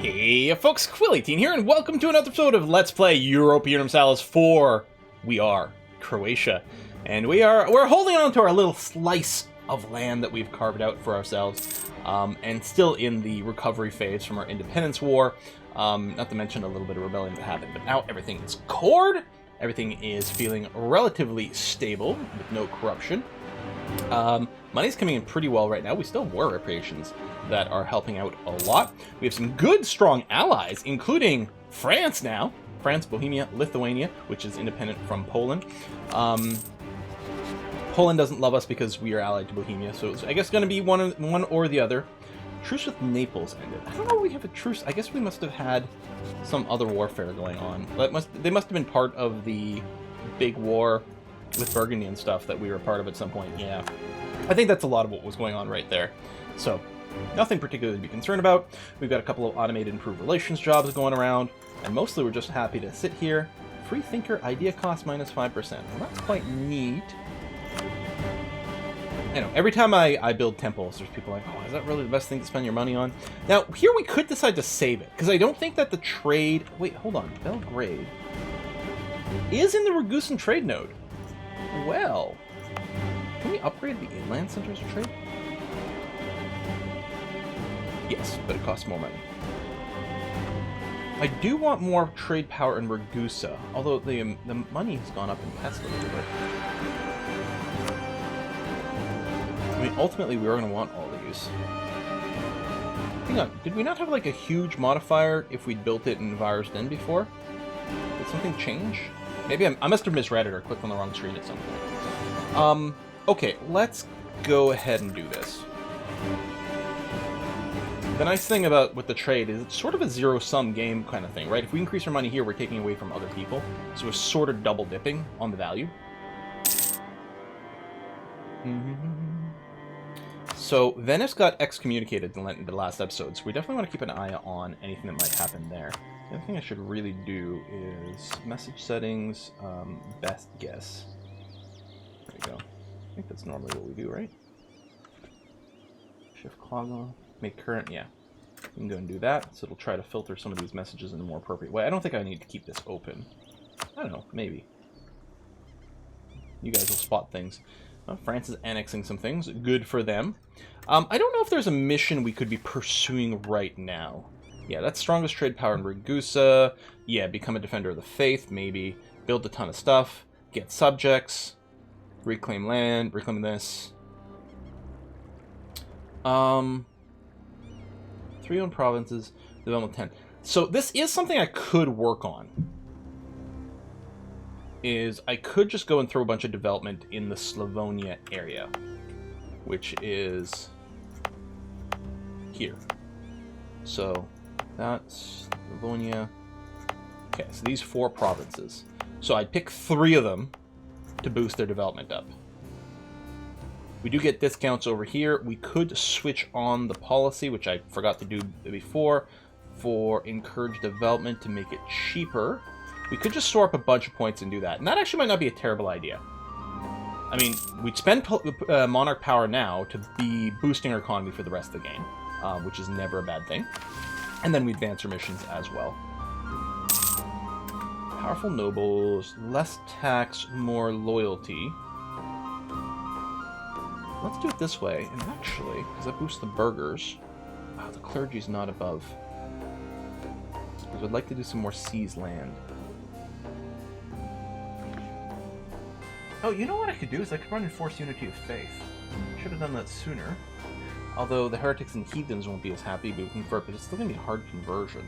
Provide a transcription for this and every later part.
Hey folks, Quilly18 here, and welcome to another episode of Let's Play Europa Universalis 4. We are Croatia, and we're holding on to our little slice of land that we've carved out for ourselves, and still in the recovery phase from our independence war, not to mention a little bit of rebellion that happened, but now everything is cored, everything is feeling relatively stable, with no corruption. Money's coming in pretty well right now. We still have war reparations that are helping out a lot. We have some good, strong allies, including France now. France, Bohemia, Lithuania, which is independent from Poland. Poland doesn't love us because we are allied to Bohemia, so it's, I guess, going to be one or the other. Truce with Naples ended. I don't know if we have a truce. I guess we must have had some other warfare going on. They must have been part of the big war with Burgundy and stuff that we were part of at some point. Yeah, I think that's a lot of what was going on right there. So nothing particularly to be concerned about. We've got a couple of automated improved relations jobs going around, and mostly we're just happy to sit here. Free thinker, idea cost minus 5%. Well, that's quite neat. You know, every time I build temples, there's people like, oh, is that really the best thing to spend your money on? Now, here we could decide to save it, because I don't think that the trade... Wait, hold on. Belgrade is in the Ragusan trade node. Well, can we upgrade the inland centers of trade? Yes, but it costs more money. I do want more trade power in Ragusa, although the money has gone up in Pest a little bit. I mean, ultimately, we are going to want all these. Hang on, did we not have like a huge modifier if we built it in Virus Den before? Did something change? Maybe I must have misread it or clicked on the wrong screen at some point. Okay, let's go ahead and do this. The nice thing about with the trade is it's sort of a zero-sum game kind of thing, right? If we increase our money here, we're taking away from other people, so we're sort of double-dipping on the value. So, Venice got excommunicated in the last episode, so we definitely want to keep an eye on anything that might happen there. The other thing I should really do is message settings, best guess. There you go. I think that's normally what we do, right? Shift clog, make current, yeah. We can go and do that, so it'll try to filter some of these messages in a more appropriate way. I don't think I need to keep this open. I don't know, maybe. You guys will spot things. France is annexing some things. Good for them. I don't know if there's a mission we could be pursuing right now. Yeah, that's strongest trade power in Ragusa. Yeah, become a defender of the faith, maybe. Build a ton of stuff. Get subjects. Reclaim land. Reclaim this. 3 owned provinces. Development 10. So this is something I could work on. I could just go and throw a bunch of development in the Slavonia area, which is here. So that's Slavonia. Okay, so these 4 provinces. So I'd pick 3 of them to boost their development up. We do get discounts over here. We could switch on the policy, which I forgot to do before, for encourage development to make it cheaper. We could just store up a bunch of points and do that. And that actually might not be a terrible idea. I mean, we'd spend monarch power now to be boosting our economy for the rest of the game, which is never a bad thing. And then we advance our missions as well. Powerful nobles, less tax, more loyalty. Let's do it this way. And actually, because that boosts the burghers, wow, the clergy's not above. Because I'd like to do some more seized land. Oh, you know what I could do is I could run Enforced Unity of Faith. Should have done that sooner. Although the heretics and heathens won't be as happy we convert, but it's still going to be a hard conversion.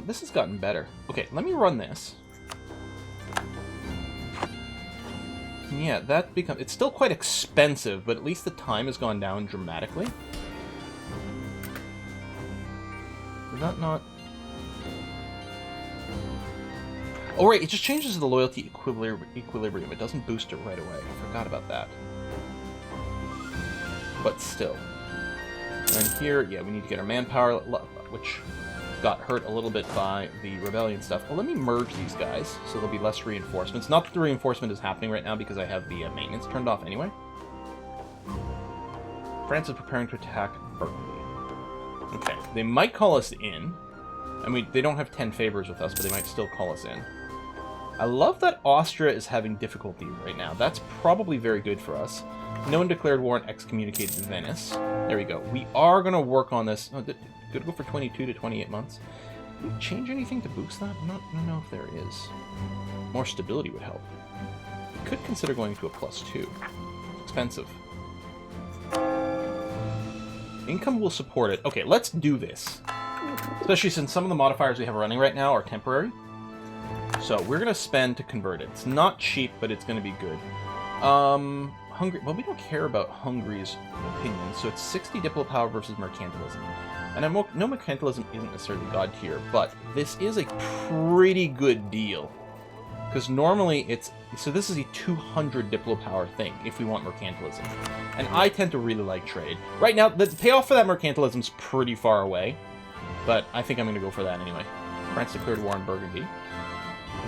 This has gotten better. Okay, let me run this. Yeah, that becomes... It's still quite expensive, but at least the time has gone down dramatically. Is that not... Oh, right, it just changes the loyalty equilibrium. It doesn't boost it right away. I forgot about that. But still. And here, yeah, we need to get our manpower, which got hurt a little bit by the rebellion stuff. Well, let me merge these guys, so there'll be less reinforcements. Not that the reinforcement is happening right now, because I have the maintenance turned off anyway. France is preparing to attack Burgundy. Okay, they might call us in. I mean, they don't have 10 favors with us, but they might still call us in. I love that Austria is having difficulty right now. That's probably very good for us. No one declared war and excommunicated Venice. There we go. We are going to work on this. Oh, good to go for 22 to 28 months. Did we change anything to boost that? I don't know if there is. More stability would help. We could consider going to a +2. It's expensive. Income will support it. Okay, let's do this. Especially since some of the modifiers we have running right now are temporary. So we're going to spend to convert it. It's not cheap, but it's going to be good. Hungary. Well, we don't care about Hungary's opinion, so it's 60 diplo power versus mercantilism. And I know mercantilism isn't necessarily god tier, but this is a pretty good deal. Because normally it's... So this is a 200 diplo power thing, if we want mercantilism. And I tend to really like trade. Right now, the payoff for that mercantilism is pretty far away. But I think I'm going to go for that anyway. France declared war on Burgundy.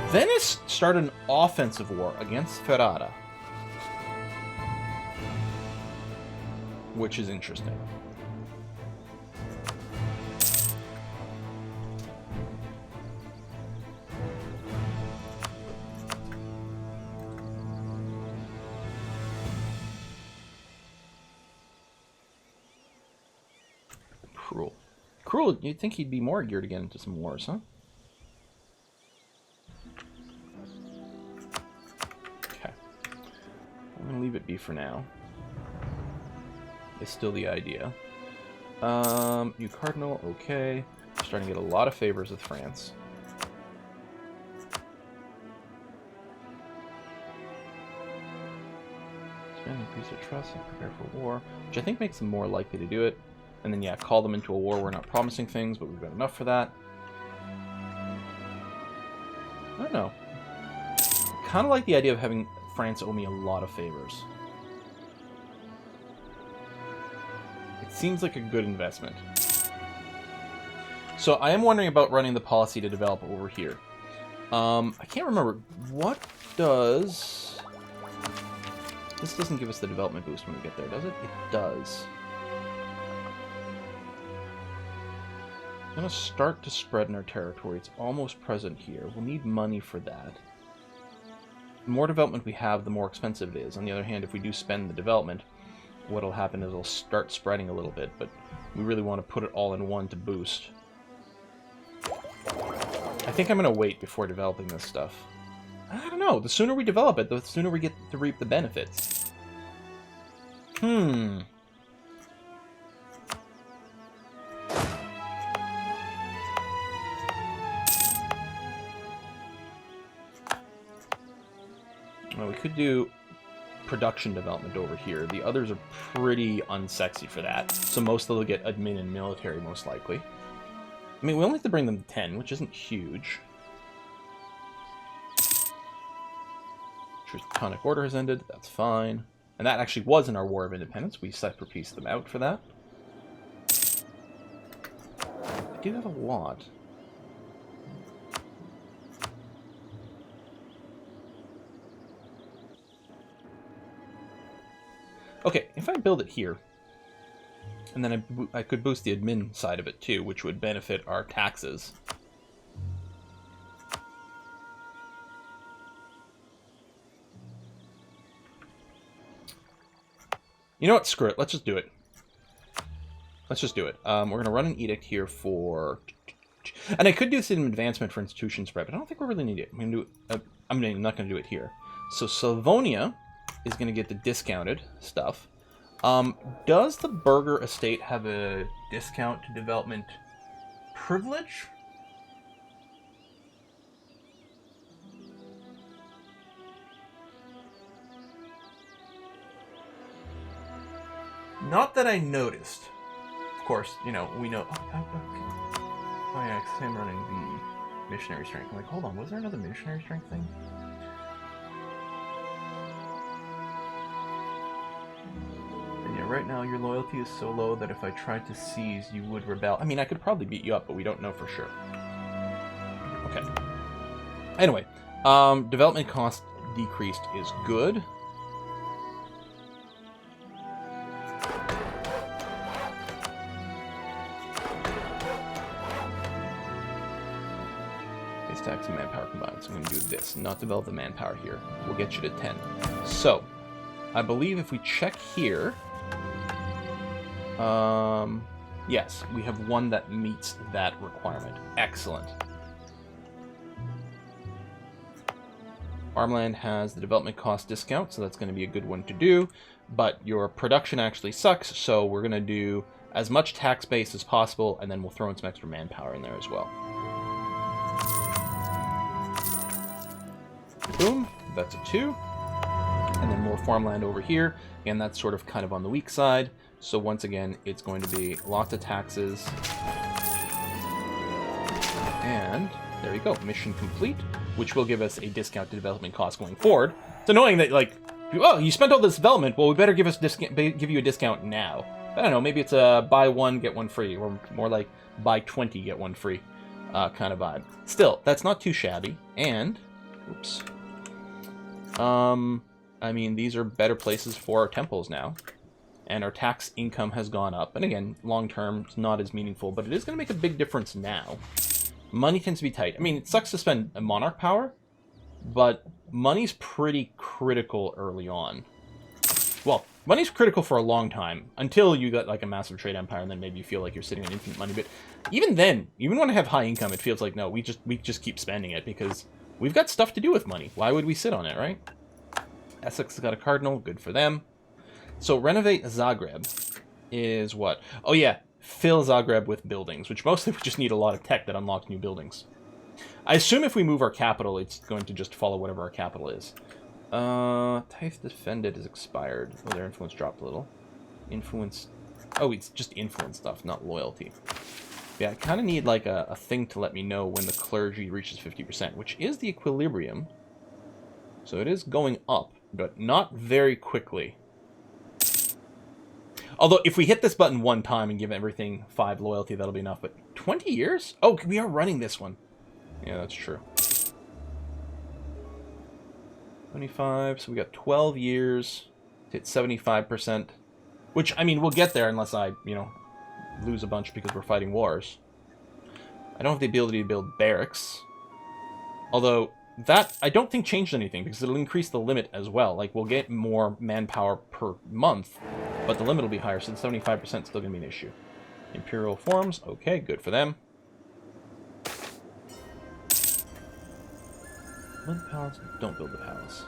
Venice started an offensive war against Ferrara. Which is interesting. Cruel. Cruel, you'd think he'd be more geared to get into some wars, huh? Okay. I'm going to leave it be for now. Is still the idea. New Cardinal, okay. We're starting to get a lot of favors with France. Spend, increase their trust, and prepare for war. Which I think makes them more likely to do it. And then, yeah, call them into a war. We're not promising things, but we've got enough for that. I don't know. Kind of like the idea of having France owe me a lot of favors. Seems like a good investment. So I am wondering about running the policy to develop over here. I can't remember. What does... This doesn't give us the development boost when we get there, does it? It does. I'm going to start to spread in our territory. It's almost present here. We'll need money for that. The more development we have, the more expensive it is. On the other hand, if we do spend the development, what'll happen is it'll start spreading a little bit, but we really want to put it all in one to boost. I think I'm going to wait before developing this stuff. I don't know. The sooner we develop it, the sooner we get to reap the benefits. Well, we could do production development over here. The others are pretty unsexy for that, so most of them will get admin and military, most likely. I mean, we only have to bring them to 10, which isn't huge. Teutonic Order has ended, that's fine. And that actually was in our War of Independence. We separate-pieced them out for that. I do have a lot. Okay, if I build it here, and then I could boost the admin side of it too, which would benefit our taxes. You know what? Screw it. Let's just do it. Let's just do it. We're going to run an edict here for... And I could do some advancement for institution spread, but I don't think we really need it. I'm not going to do it here. So Slavonia is going to get the discounted stuff. Does the Burger Estate have a discount to development privilege? Not that I noticed. Of course, you know, we know... Oh yeah, because I'm running the missionary strength. I'm like, hold on, was there another missionary strength thing? Right now, your loyalty is so low that if I tried to seize, you would rebel. I mean, I could probably beat you up, but we don't know for sure. Okay. Anyway, development cost decreased is good. tax and manpower combined. So I'm going to do this. Not develop the manpower here. We'll get you to 10. So, I believe if we check here... yes, we have one that meets that requirement. Excellent. Farmland has the development cost discount, so that's going to be a good one to do. But your production actually sucks, so we're going to do as much tax base as possible, and then we'll throw in some extra manpower in there as well. Boom, that's a 2. And then more farmland over here. Again, that's sort of kind of on the weak side. So once again, it's going to be lots of taxes. And there you go, mission complete, which will give us a discount to development costs going forward. It's annoying that, like, oh, you spent all this development, well, we better give you a discount now. I don't know, maybe it's a buy one, get one free, or more like buy 20, get one free kind of vibe. Still, that's not too shabby. And, oops. I mean, these are better places for our temples now. And our tax income has gone up. And again, long term, it's not as meaningful, but it is going to make a big difference now. Money tends to be tight. I mean, it sucks to spend a monarch power, but money's pretty critical early on. Well, money's critical for a long time, until you got like a massive trade empire, and then maybe you feel like you're sitting on infinite money. But even then, even when I have high income, it feels like, no, we just keep spending it, because we've got stuff to do with money. Why would we sit on it, right? Essex has got a cardinal, good for them. So Renovate Zagreb is what? Oh yeah, fill Zagreb with buildings, which mostly we just need a lot of tech that unlocks new buildings. I assume if we move our capital, it's going to just follow whatever our capital is. Tithe defended is expired. Oh, their influence dropped a little. Influence... Oh, it's just influence stuff, not loyalty. Yeah, I kind of need like a thing to let me know when the clergy reaches 50%, which is the equilibrium. So it is going up, but not very quickly. Although, if we hit this button one time and give everything 5 loyalty, that'll be enough. But 20 years? Oh, we are running this one. Yeah, that's true. 25, so we got 12 years to hit 75%. Which, I mean, we'll get there unless I, you know, lose a bunch because we're fighting wars. I don't have the ability to build barracks. Although, that, I don't think changed anything, because it'll increase the limit as well. Like, we'll get more manpower per month, but the limit will be higher, so the 75% is still going to be an issue. Imperial forms, okay, good for them. Build the palace, don't build the palace.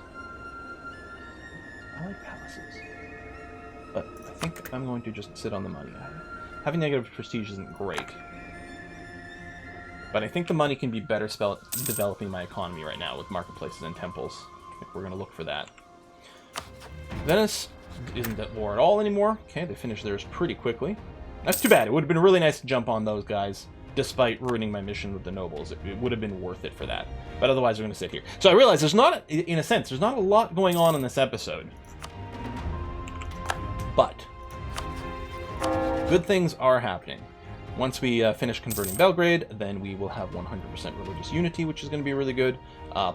I like palaces. But I think I'm going to just sit on the money. Having negative prestige isn't great. But I think the money can be better spent developing my economy right now with marketplaces and temples. I think we're going to look for that. Venice isn't at war at all anymore. Okay, they finished theirs pretty quickly. That's too bad. It would have been really nice to jump on those guys, despite ruining my mission with the nobles. It would have been worth it for that. But otherwise, we're going to sit here. So I realize there's not, in a sense, there's not a lot going on in this episode. But good things are happening. Once we finish converting Belgrade, then we will have 100% religious unity, which is going to be really good.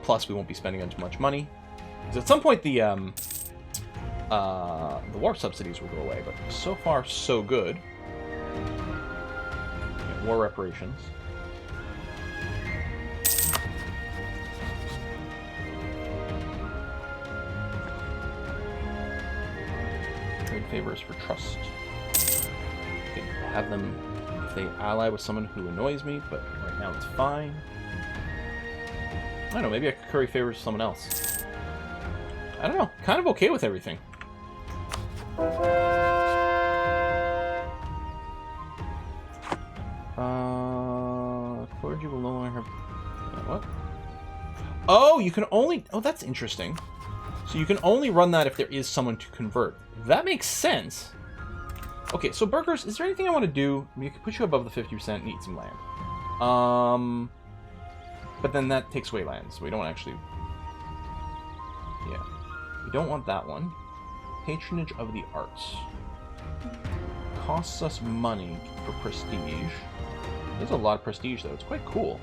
Plus, we won't be spending as much money. Because at some point, the war subsidies will go away, but so far, so good. Yeah, war reparations. Trade favors for trust. Okay, have them... they ally with someone who annoys me, but right now it's fine. I don't know, maybe I could curry favors with someone else. I don't know, kind of okay with everything. Clergy will no longer have... what? Oh, you can only... oh, that's interesting. So you can only run that if there is someone to convert. That makes sense. Okay, so burghers, is there anything I want to do? I mean, I could put you above the 50% and eat some land. But then that takes away land, so we don't actually... yeah. We don't want that one. Patronage of the arts. Costs us money for prestige. There's a lot of prestige, though. It's quite cool.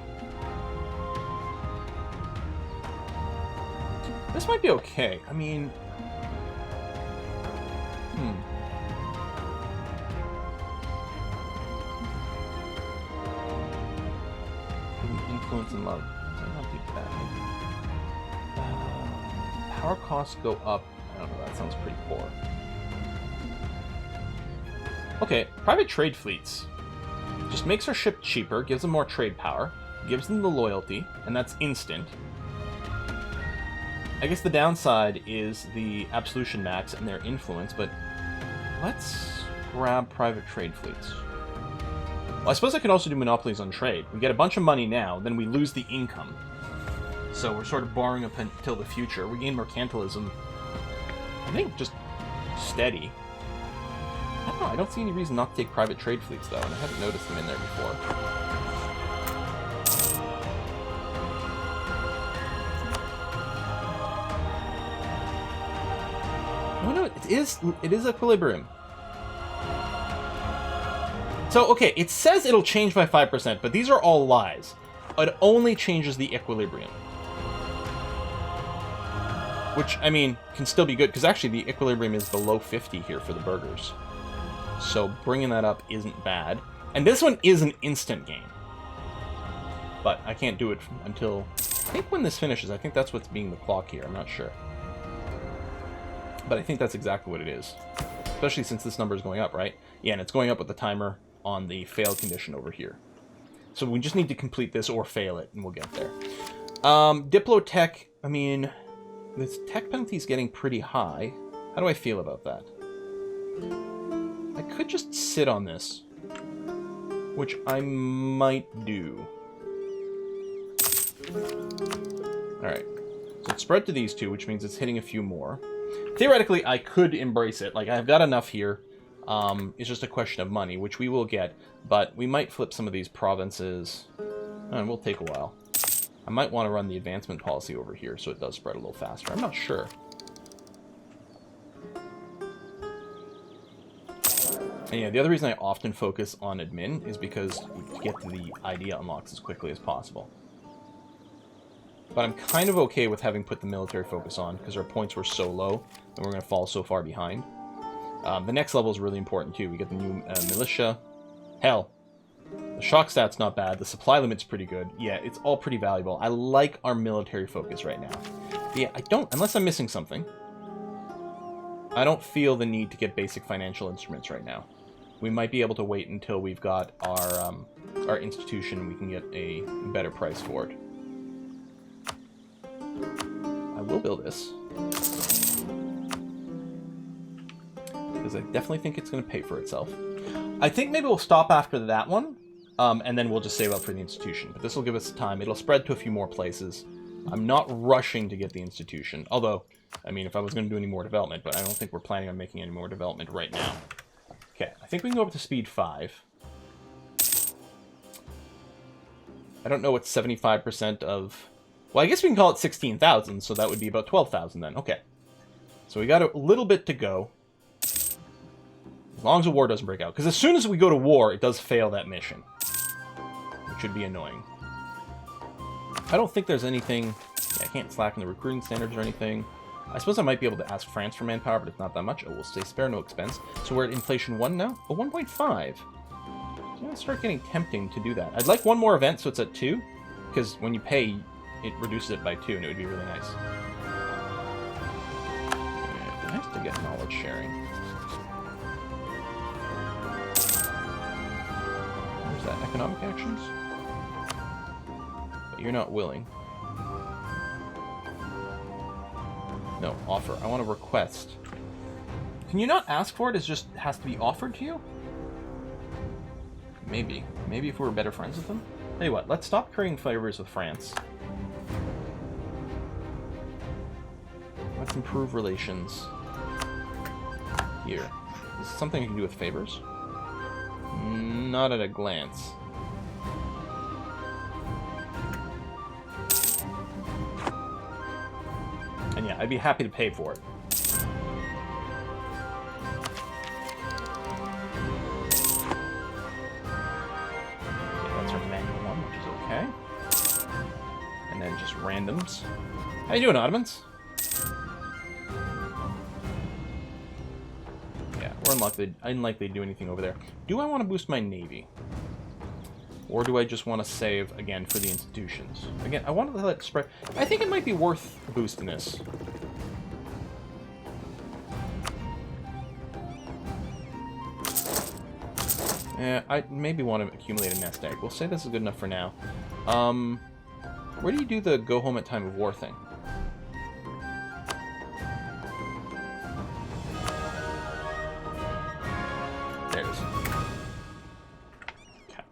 This might be okay. I mean... influence and love. Might not be bad. Power costs go up. I don't know, that sounds pretty poor. Okay, private trade fleets. Just makes our ship cheaper, gives them more trade power, gives them the loyalty, and that's instant. I guess the downside is the absolution max and their influence, but let's grab private trade fleets. Well, I suppose I could also do monopolies on trade. We get a bunch of money now, then we lose the income. So we're sort of borrowing up until the future. We gain mercantilism, I think, just steady. I don't know, I don't see any reason not to take private trade fleets, though, and I haven't noticed them in there before. Oh no, it is equilibrium. So, okay, it says it'll change by 5%, but these are all lies. It only changes the equilibrium. Which, I mean, can still be good, because actually the equilibrium is below 50 here for the burgers. So bringing that up isn't bad. And this one is an instant gain. But I can't do it until... I think when this finishes. I think that's what's being the clock here. I'm not sure. But I think that's exactly what it is. Especially since this number is going up, right? Yeah, and it's going up with the timer on the fail condition over here. So we just need to complete this or fail it, and we'll get there. Diplotech, I mean... This tech penalty is getting pretty high. How do I feel about that? I could just sit on this, which I might do. Alright. So it's spread to these two, which means it's hitting a few more. Theoretically, I could embrace it. Like, I've got enough here. It's just a question of money, which we will get. But we might flip some of these provinces. And we'll take a while. I might want to run the advancement policy over here so it does spread a little faster. I'm not sure. And yeah, the other reason I often focus on admin is because to get the idea unlocks as quickly as possible. But I'm kind of okay with having put the military focus on because our points were so low and we're going to fall so far behind. The next level is really important too. We get the new militia. Hell, the shock stat's not bad. The supply limit's pretty good. Yeah, it's all pretty valuable. I like our military focus right now. But yeah, I don't, unless I'm missing something, I don't feel the need to get basic financial instruments right now. We might be able to wait until we've got our institution and we can get a better price for it. I will build this. Because I definitely think it's going to pay for itself. I think maybe we'll stop after that one, and then we'll just save up for the institution. But this will give us time. It'll spread to a few more places. I'm not rushing to get the institution. Although, I mean, if I was going to do any more development, but I don't think we're planning on making any more development right now. Okay, I think we can go up to speed 5. I don't know what 75% of... Well, I guess we can call it 16,000, so that would be about 12,000 then. Okay. So we got a little bit to go. As long as a war doesn't break out. Because as soon as we go to war, it does fail that mission. Which would be annoying. I don't think there's anything... Yeah, I can't slacken the recruiting standards or anything. I suppose I might be able to ask France for manpower, but it's not that much. Oh, we'll say spare no expense. So we're at inflation 1 now? Oh, 1.5. So it's start getting tempting to do that. I'd like one more event, so it's at 2. Because when you pay, it reduces it by 2, and it would be really nice. Yeah, it'd be nice to get knowledge sharing. Where's that? Economic actions? But you're not willing. No, offer. I want to request. Can you not ask for it? It just has to be offered to you? Maybe. Maybe if we were better friends with them? Tell you what, let's stop currying favors with France. Let's improve relations here. Is this something you can do with favors? Not at a glance. And yeah, I'd be happy to pay for it. Okay, that's our manual one, which is okay. And then just randoms. How you doing, Ottomans? Yeah, we're unlikely to do anything over there. Do I want to boost my navy? Or do I just want to save, again, for the institutions? Again, I wanted to let it spread. I think it might be worth boosting this. Yeah, I maybe want to accumulate a nest egg. We'll say this is good enough for now. Where do you do the go home at time of war thing? There it is. Okay.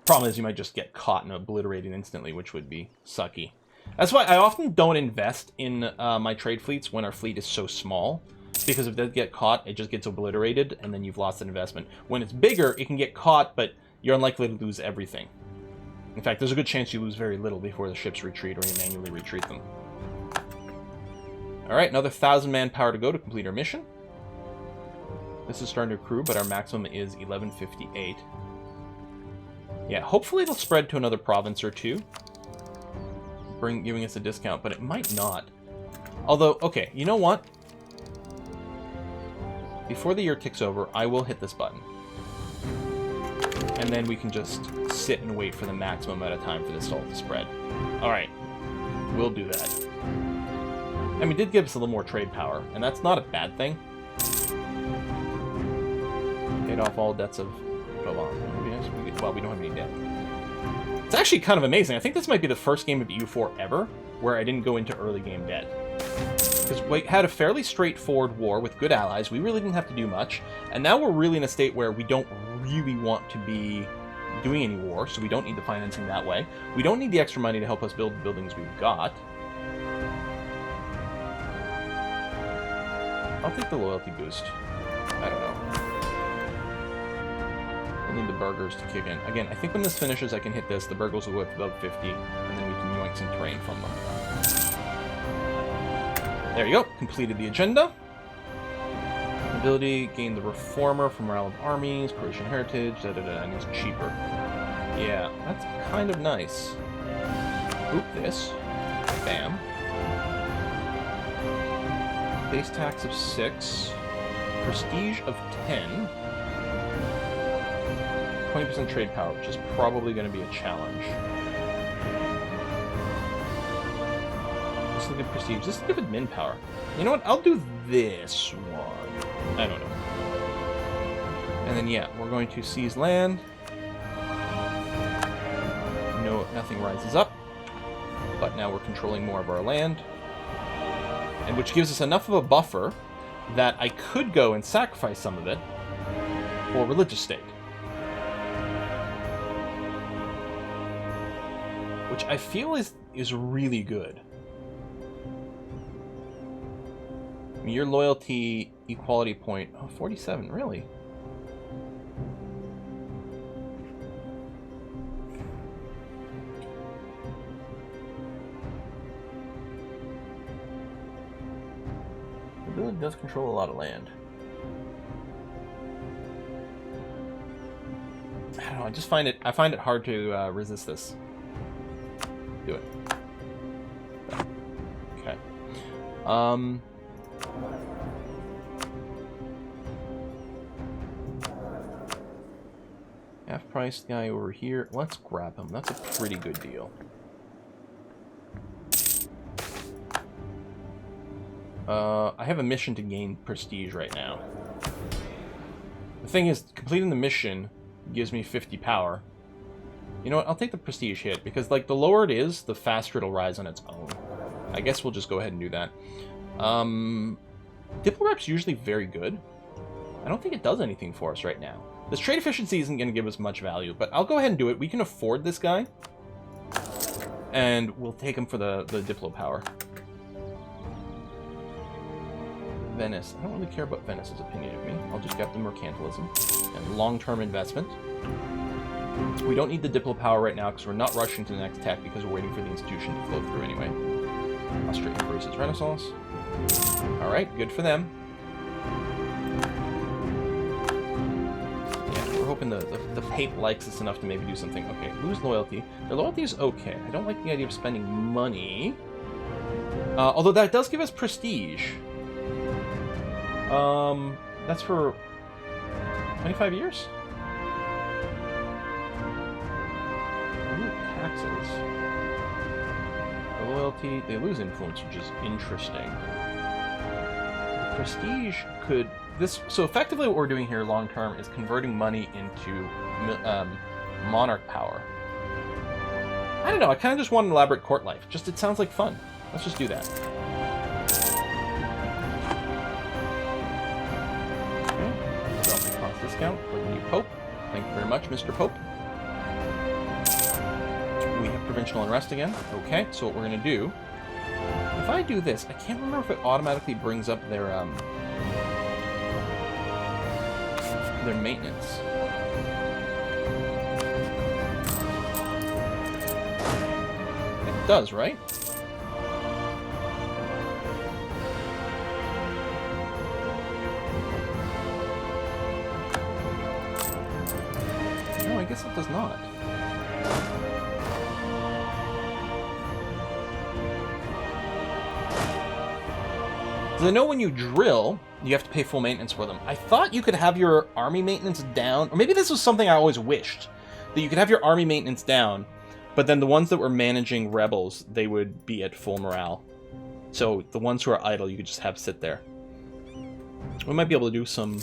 Problem is you might just get caught and obliterated instantly, which would be sucky. That's why I often don't invest in my trade fleets when our fleet is so small. Because if they get caught, it just gets obliterated, and then you've lost an investment. When it's bigger, it can get caught, but you're unlikely to lose everything. In fact, there's a good chance you lose very little before the ships retreat, or you manually retreat them. Alright, another 1,000 manpower to go to complete our mission. This is starting to accrue, but our maximum is 1158. Yeah, hopefully it'll spread to another province or two, giving us a discount, but it might not. Although, okay, you know what? Before the year ticks over, I will hit this button. And then we can just sit and wait for the maximum amount of time for this all to spread. Alright. We'll do that. I mean, it did give us a little more trade power, and that's not a bad thing. Paid off all debts of Provence. Well, we don't have any debt. It's actually kind of amazing. I think this might be the first game of EU4 ever where I didn't go into early game debt. Because we had a fairly straightforward war with good allies. We really didn't have to do much. And now we're really in a state where we don't really want to be doing any war, so we don't need the financing that way. We don't need the extra money to help us build the buildings we've got. I'll take the loyalty boost. I don't know. We'll need the burgers to kick in. Again, I think when this finishes, I can hit this. The burgers will go up to about 50, and then we can yoink some terrain from them. There you go. Completed the agenda. Ability, gain the Reformer from Morale of Armies, Croatian Heritage, and it's cheaper. Yeah, that's kind of nice. Oop, this. Bam. Base tax of 6. Prestige of 10. 20% trade power, which is probably going to be a challenge. This is a good prestige. This is good admin power. You know what? I'll do this one. I don't know. And then, yeah, we're going to seize land. No, nothing rises up. But now we're controlling more of our land. And which gives us enough of a buffer that I could go and sacrifice some of it for religious stake. Which I feel is really good. I mean, your loyalty equality point... Oh, 47, really? The village does control a lot of land. I don't know, I find it hard to resist this. Do it. Okay. Half price guy over here. Let's grab him. That's a pretty good deal. I have a mission to gain prestige right now. The thing is, completing the mission gives me 50 power. You know what? I'll take the prestige hit, because like the lower it is, the faster it'll rise on its own. I guess we'll just go ahead and do that. Diplo rep's usually very good. I don't think it does anything for us right now. This trade efficiency isn't going to give us much value, but I'll go ahead and do it. We can afford this guy. And we'll take him for the Diplo power. Venice. I don't really care about Venice's opinion of me. I'll just get the mercantilism and long-term investment. We don't need the Diplo power right now because we're not rushing to the next tech because we're waiting for the institution to flow through anyway. Austria embraces Renaissance. Alright, good for them. Yeah, we're hoping the Pape likes us enough to maybe do something. Okay, lose loyalty. Their loyalty is okay. I don't like the idea of spending money. Although that does give us prestige. That's for 25 years? taxes. The loyalty, they lose influence, which is interesting. The prestige could... So effectively what we're doing here long term is converting money into monarch power. I don't know, I kind of just want an elaborate court life. Just, it sounds like fun. Let's just do that. Okay, development cost discount for the new Pope. Thank you very much, Mr. Pope. We have Provincial Unrest again. Okay, so what we're going to do... If I do this, I can't remember if it automatically brings up their maintenance. It does, right? No, I guess it does not. Because I know when you drill, you have to pay full maintenance for them. I thought you could have your army maintenance down, or maybe this was something I always wished, that you could have your army maintenance down, but then the ones that were managing rebels, they would be at full morale. So the ones who are idle, you could just have sit there. We might be able to do some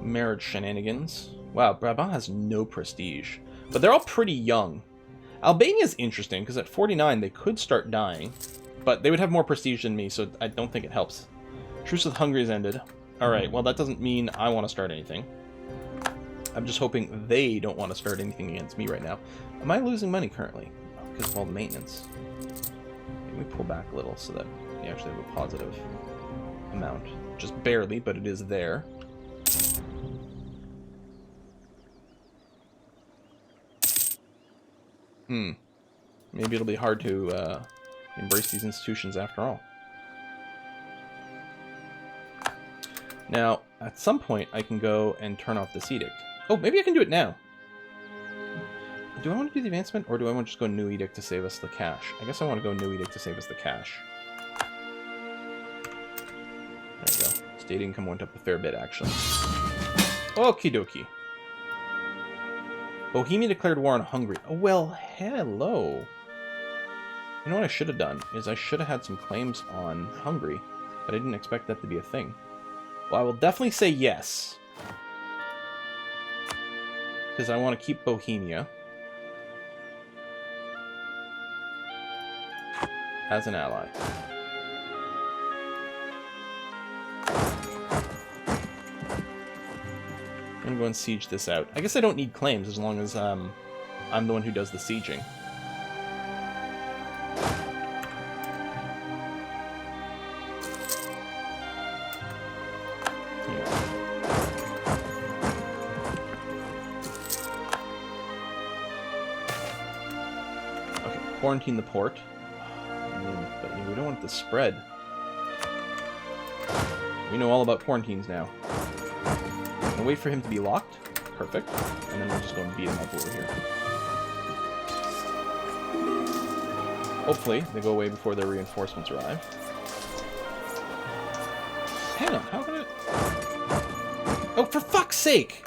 marriage shenanigans. Wow, Brabant has no prestige, but they're all pretty young. Albania's interesting, because at 49 they could start dying, but they would have more prestige than me, so I don't think it helps. Truce with Hungary has ended. Alright, well that doesn't mean I want to start anything. I'm just hoping they don't want to start anything against me right now. Am I losing money currently? Because of all the maintenance. Maybe we pull back a little so that we actually have a positive amount. Just barely, but it is there. Maybe it'll be hard to embrace these institutions after all. Now, at some point, I can go and turn off this edict. Oh, maybe I can do it now. Do I want to do the advancement, or do I want to just go new edict to save us the cash? I guess I want to go new edict to save us the cash. There we go. State income went up a fair bit, actually. Okie dokie. Bohemia declared war on Hungary. Oh, well, hello. You know what I should have done? Is I should have had some claims on Hungary, but I didn't expect that to be a thing. Well, I will definitely say yes. Because I want to keep Bohemia as an ally. I'm going to go and siege this out. I guess I don't need claims as long as I'm the one who does the sieging. Quarantine the port. But we don't want it to spread. We know all about quarantines now. And wait for him to be locked. Perfect. And then we'll just go and beat him up over here. Hopefully, they go away before their reinforcements arrive. Hang on, how can it... Oh, for fuck's sake!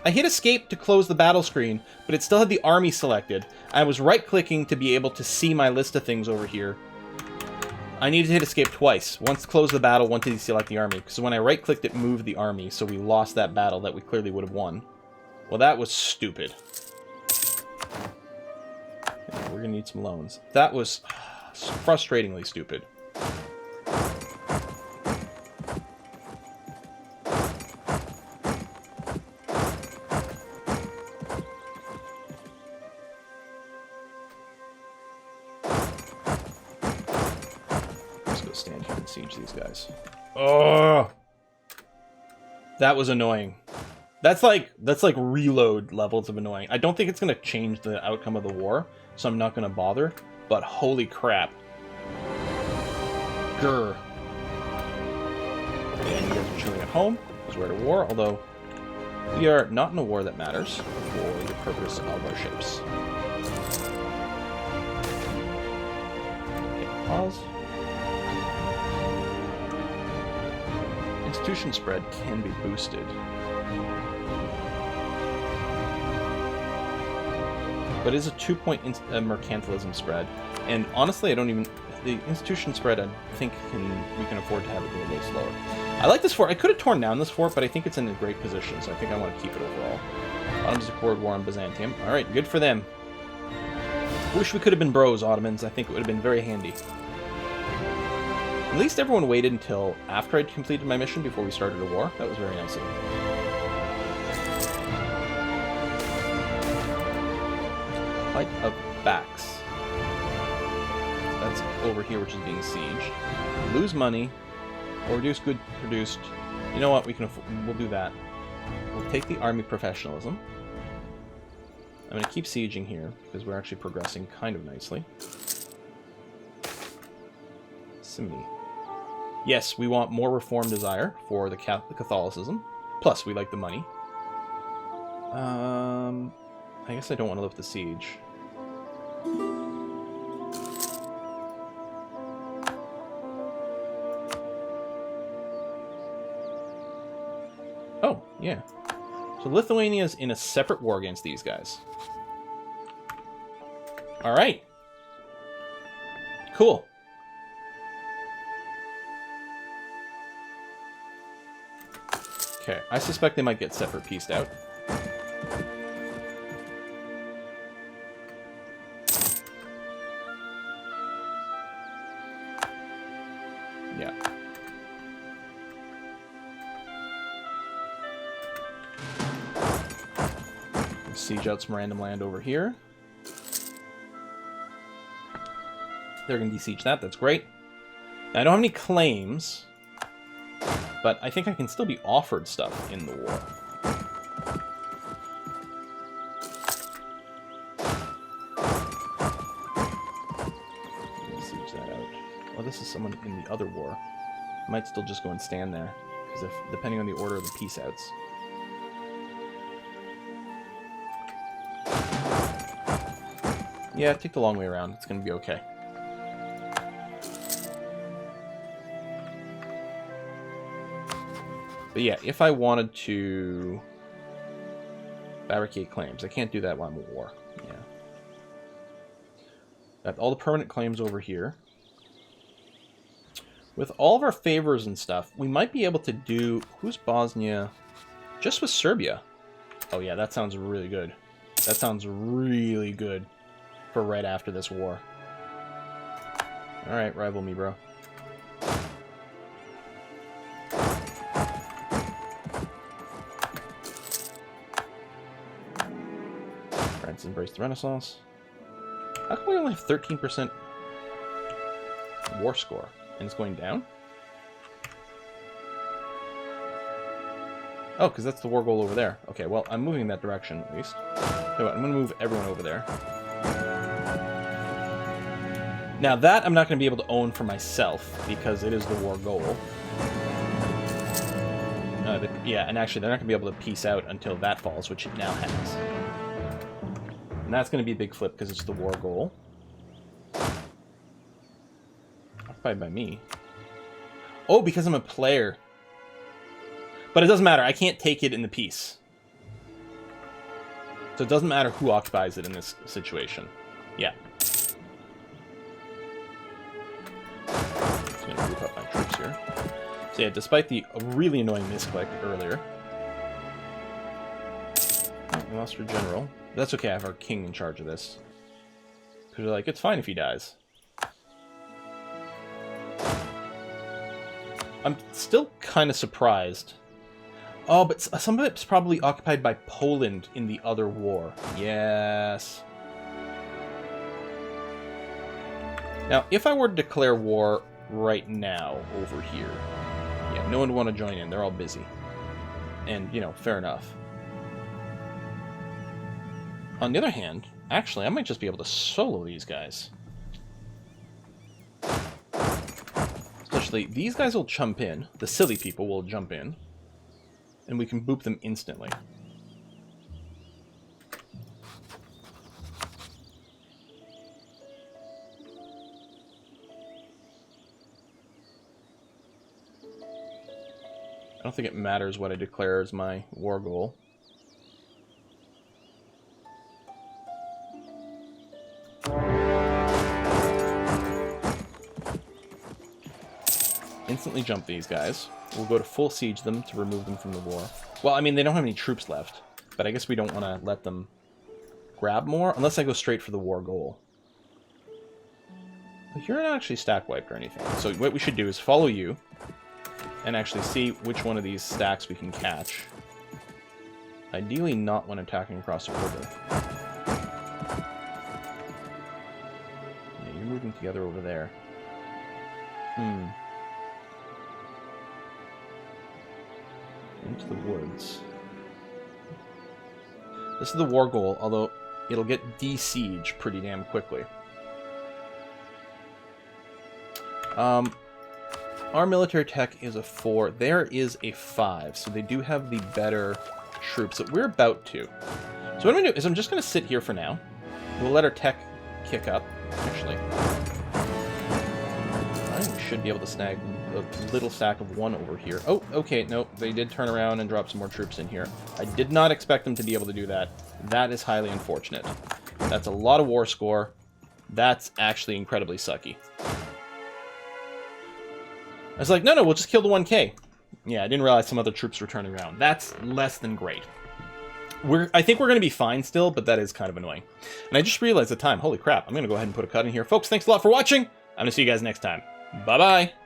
I hit escape to close the battle screen, but it still had the army selected. I was right-clicking to be able to see my list of things over here. I needed to hit escape twice. Once to close the battle, once to deselect the army. Because when I right-clicked, it moved the army, so we lost that battle that we clearly would have won. Well, that was stupid. Yeah, we're going to need some loans. That was frustratingly stupid. These guys. Oh, that was annoying. That's like reload levels of annoying. I don't think it's gonna change the outcome of the war, so I'm not gonna bother. But holy crap! Grr. And you guys are chilling at home because we're at a war. Although we are not in a war that matters for the purpose of our ships. Okay, pause. Institution spread can be boosted. But it is a 2-point mercantilism spread. And honestly, I don't even... The institution spread, I think we can afford to have it go a little slower. I like this fort. I could have torn down this fort, but I think it's in a great position, so I think I want to keep it overall. Ottomans declared war on Byzantium. Alright, good for them. Wish we could have been bros, Ottomans. I think it would have been very handy. At least everyone waited until after I'd completed my mission before we started a war. That was very nice of them. Fight of Backs. That's over here, which is being sieged. Lose money, or reduce good produced. You know what? We'll do that. We'll take the army professionalism. I'm going to keep sieging here because we're actually progressing kind of nicely. Simony. Yes, we want more reform desire for the Catholicism. Plus, we like the money. I guess I don't want to lift the siege. Oh, yeah. So Lithuania's in a separate war against these guys. Alright. Cool. Okay, I suspect they might get separate pieced out. Yeah. Siege out some random land over here. They're going to besiege that. That's great. Now, I don't have any claims, but I think I can still be offered stuff in the war. Siege that out. Well, this is someone in the other war. I might still just go and stand there, because depending on the order of the peace outs. Yeah, take the long way around. It's going to be okay. But yeah, if I wanted to fabricate claims, I can't do that while I'm at war. Yeah. Got all the permanent claims over here. With all of our favors and stuff, we might be able to do... Who's Bosnia? Just with Serbia. Oh yeah, that sounds really good. That sounds really good for right after this war. Alright, rival me, bro. France embraced the Renaissance. How come we only have 13% war score? And it's going down? Oh, because that's the war goal over there. Okay, well, I'm moving in that direction, at least. So I'm going to move everyone over there. Now that I'm not going to be able to own for myself, because it is the war goal. Yeah, and actually they're not going to be able to peace out until that falls, which it now has. And that's going to be a big flip, because it's the war goal. Occupied by me. Oh, because I'm a player. But it doesn't matter, I can't take it in the peace. So it doesn't matter who occupies it in this situation. Yeah. Just going to group up my troops here. So yeah, despite the really annoying misclick earlier. Oh, we lost our general. But that's okay, I have our king in charge of this. Because they're like, it's fine if he dies. I'm still kind of surprised. Oh, but some of it's probably occupied by Poland in the other war. Yes. Now, if I were to declare war right now over here, yeah, no one would want to join in. They're all busy. And, you know, fair enough. On the other hand, actually, I might just be able to solo these guys. Especially, these guys will jump in. The silly people will jump in. And we can boop them instantly. I don't think it matters what I declare as my war goal. instantly jump these guys. We'll go to full siege them to remove them from the war. Well, I mean, they don't have any troops left, but I guess we don't want to let them grab more, unless I go straight for the war goal. You're not actually stack wiped or anything. So what we should do is follow you and actually see which one of these stacks we can catch. Ideally not when attacking across the river. Yeah, you're moving together over there. Into the woods. This is the war goal, although it'll get de-siege pretty damn quickly. Our military tech is a 4. There is a 5, so they do have the better troops that we're about to. So what I'm going to do is I'm just going to sit here for now. We'll let our tech kick up, actually. I should be able to snag a little stack of 1 over here. Oh, okay, nope, they did turn around and drop some more troops in here. I did not expect them to be able to do that. That is highly unfortunate. That's a lot of war score. That's actually incredibly sucky. I was like, no, we'll just kill the 1K. Yeah, I didn't realize some other troops were turning around. That's less than great. I think we're going to be fine still, but that is kind of annoying. And I just realized the time. Holy crap, I'm going to go ahead and put a cut in here. Folks, thanks a lot for watching. I'm going to see you guys next time. Bye-bye.